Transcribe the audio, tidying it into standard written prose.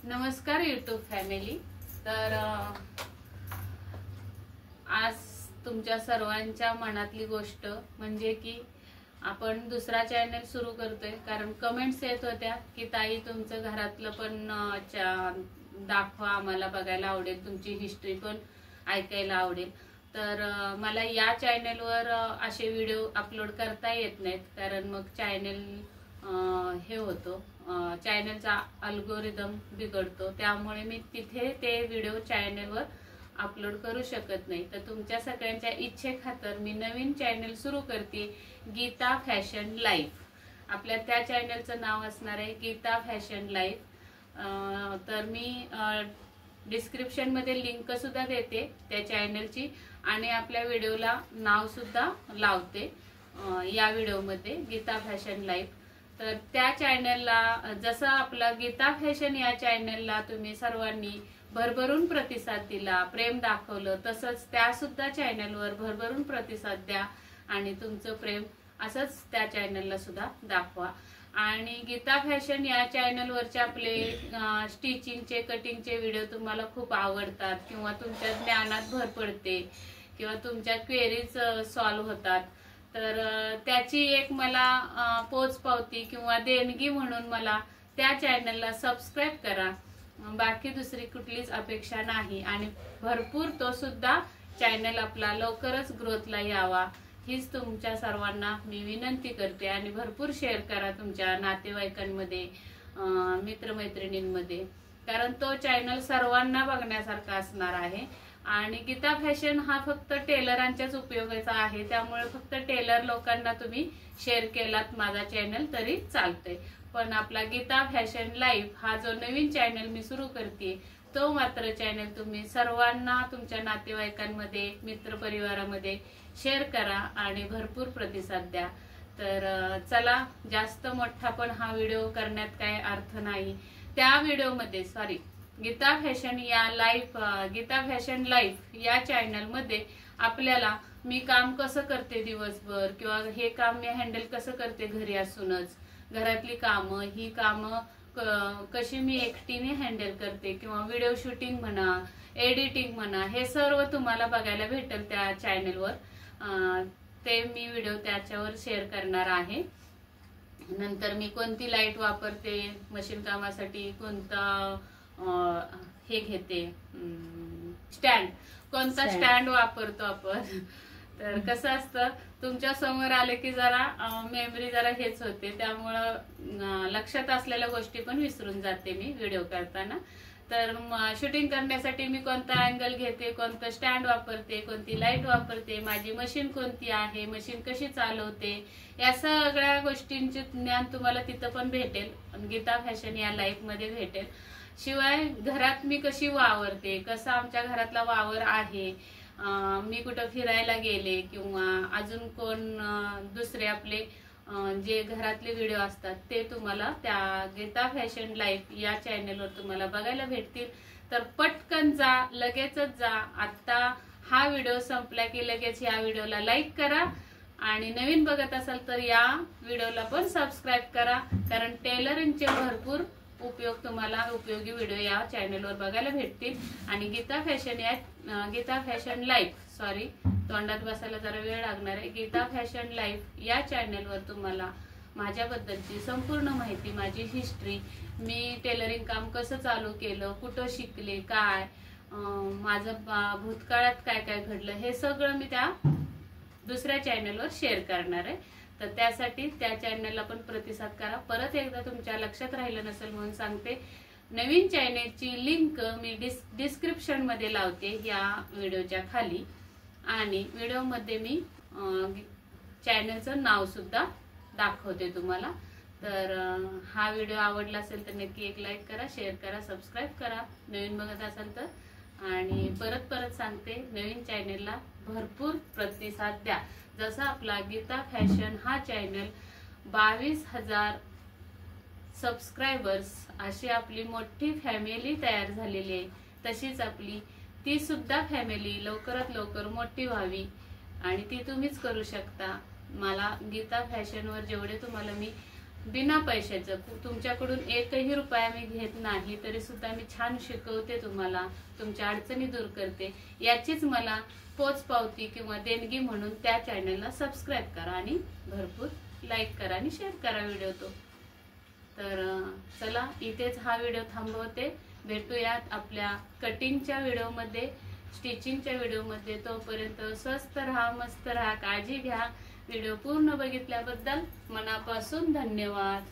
नमस्कार YouTube family. तर आज तुमच्या सर्वांच्या मनातली गोष्ट म्हणजे की आपण दुसरा चॅनल सुरू करतोय, कारण कमेंट्स येत होत्या की ताई तुमचं घरातलं पण दाखवा, आम्हाला बघायला आवडेल, तुमची हिस्ट्री पण ऐकायला आवडेल। तर मला या चॅनलवर असे व्हिडिओ अपलोड करता येत नाहीत, कारण मग चॅनल हे होतो, चॅनलचा अल्गोरिदम बिघडतो, त्यामुळे मी तिथे ते व्हिडिओ चॅनलवर अपलोड करू शकत नाही। तर तुमच्या सगळ्यांच्या इच्छेखातर मी नवीन चॅनल सुरू करते, गीता फॅशन लाईफ। आपल्या त्या चॅनलचं नाव असणार आहे गीता फॅशन लाईफ। तर मी डिस्क्रिप्शन मध्ये लिंक सुद्धा देते त्या चॅनलची, आणि आपल्या व्हिडिओला नाव सुद्धा लावते या व्हिडिओमध्ये, गीता फॅशन लाईफ। तर त्या चॅनलला जसं आपला गीता फॅशन या चॅनलला तुम्ही सर्वांनी भरभरून प्रतिसाद दिला, प्रेम दाखवलं, तसंच त्या सुद्धा चॅनलवर भरभरून प्रतिसाद द्या आणि तुमचं प्रेम असंच त्या चॅनलला सुद्धा दाखवा। आणि गीता फॅशन या चॅनलवरचे आपले स्टिचिंगचे, कटिंगचे व्हिडिओ तुम्हाला खूप आवडतात किंवा तुमच्या ज्ञानात भर पडते किंवा तुमच्या क्वेरीज सॉल्व्ह होतात, तर त्याची एक मला पोचपावती किंवा देणगी म्हणून मला त्या चॅनलला सबस्क्राईब करा। बाकी दुसरी कुठलीच अपेक्षा नाही, आणि भरपूर तो सुद्धा चॅनल आपला लवकरच ग्रोथला यावा हीच तुमच्या सर्वांना मी विनंती करते। आणि भरपूर शेअर करा तुमच्या नातेवाईकांमध्ये, मित्रमैत्रिणींमध्ये, कारण तो चॅनल सर्वांना बघण्यासारखा असणार आहे। आणि गीता फॅशन हा फक्त टेलरांच्याच उपयोगाचा आहे, त्यामुळे फक्त टेलर लोकांना तुम्ही शेअर केलात माझा चॅनल तरी चालतंय, पण आपला गीता फॅशन लाईफ हा जो नवीन चॅनल मी सुरू करते, तो मात्र चॅनल तुम्ही सर्वांना तुमच्या नातेवाईकांमध्ये, मित्रपरिवारामध्ये शेअर करा आणि भरपूर प्रतिसाद द्या। तर चला, जास्त मोठा पण हा व्हिडिओ करण्यात काय अर्थ नाही। त्या व्हिडिओमध्ये गीता फॅशन लाईफ या चॅनल मध्ये आपल्याला मी काम कसं करते दिवसभर, किंवा हे काम मी हँडल कसं करते घरी असूनच, घरातली कामं, ही कामं कशी मी एकटीने हँडल करते, किंवा व्हिडिओ शूटिंग म्हणा, एडिटिंग म्हणा, हे सर्व तुम्हाला बघायला भेटेल त्या चॅनलवर। ते मी व्हिडिओ त्याच्यावर शेअर करणार आहे। नंतर मी कोणती लाईट वापरते मशीन कामासाठी, कोणता हे घेते स्टँड, कोणता स्टँड वापरतो आपण। तर कसं असतं, तुमच्या समोर आले की जरा मेमरी जरा हेच होते, त्यामुळं लक्षात असलेल्या गोष्टी पण विसरून जाते मी व्हिडिओ करताना। तर शूटिंग करण्यासाठी मी कोणता अँगल घेते, कोणतं स्टँड वापरते, कोणती लाईट वापरते, माझी मशीन कोणती आहे, मशीन कशी चालवते, या सगळ्या गोष्टींचे ज्ञान तुम्हाला तिथं पण भेटेल, गीता फॅशन या लाईफ मध्ये भेटेल। शिवाय घरात मी कशी वावरते, कसा आमच्या घरातला वावर आहे, मी कुठं फिरायला गेले, किंवा अजून कोण दुसरे आपले जे घरातले व्हिडिओ असतात ते तुम्हाला त्या गीता फॅशन लाईफ या चॅनलवर तुम्हाला बघायला भेटतील। तर पटकन जा, लगेचच जा। आता हा व्हिडिओ संपला की लगेच या व्हिडिओला लाईक करा, आणि नवीन बघत असाल तर या व्हिडिओला पण सबस्क्राईब करा, कारण टेलरिंगचे भरपूर उपयोगी व्हिडिओ या चॅनलवर बघायला भेटतील। आणि गीता फॅशन लाईफ तोंडात बसायला जरा वेळ लागणार आहे, गीता फॅशन लाईफ या चॅनलवर तुम्हाला माझ्याबद्दलची संपूर्ण माहिती, माझी हिस्ट्री, मी टेलरिंग काम कसं चालू केलं, कुठं शिकले, काय माझं भूतकाळात काय काय घडलं, हे सगळं मी त्या दुसऱ्या चॅनलवर शेअर करणार आहे। तर त्यासाठी त्या चॅनलला पण प्रतिसाद करा। परत एकदा तुमच्या लक्षात राहिलं नसेल म्हणून सांगते, नवीन चॅनलची लिंक मी डिस्क्रिप्शन मध्ये लावते या व्हिडिओच्या खाली, आणि व्हिडिओ मध्ये मी चॅनलचं नाव सुद्धा दाखवते तुम्हाला। तर हा व्हिडिओ आवडला असेल तर नक्की एक लाईक करा, शेअर करा, सबस्क्राईब करा नवीन बघत असाल तर। आणि परत सांगते, नवीन चॅनलला भरपूर प्रतिसाद द्या। जसा आपला गीता फॅशन हा चॅनल 22,000 सबस्क्रायबर्स अशी आपली मोठी फॅमिली तयार झालेली आहे, तशीच आपली ती सुद्धा फॅमिली लवकरात लवकर मोठी व्हावी, आणि ती तुम्हीच करू शकता। मला गीता फॅशनवर जेवढे तुम्हाला मी बिना पैशाचं, तुमच्याकडून एकही रुपया मी घेत नाही, तरी सुद्धा मी छान शिकवते तुम्हाला, तुमच्या अडचणी दूर करते, याचीच मला पोचपावती किंवा देणगी म्हणून त्या चॅनलला सबस्क्राईब करा आणि भरपूर लाईक करा आणि शेअर करा व्हिडिओ तो. तर चला इथेच हा व्हिडिओ थांबवते. भेटूयात आपल्या कटिंगच्या व्हिडिओमध्ये, स्टिचिंगच्या व्हिडिओमध्ये. तोपर्यंत स्वस्त राहा, मस्त राहा, काळजी घ्या. व्हिडिओ पूर्ण बघितल्याबद्दल मनापासून धन्यवाद.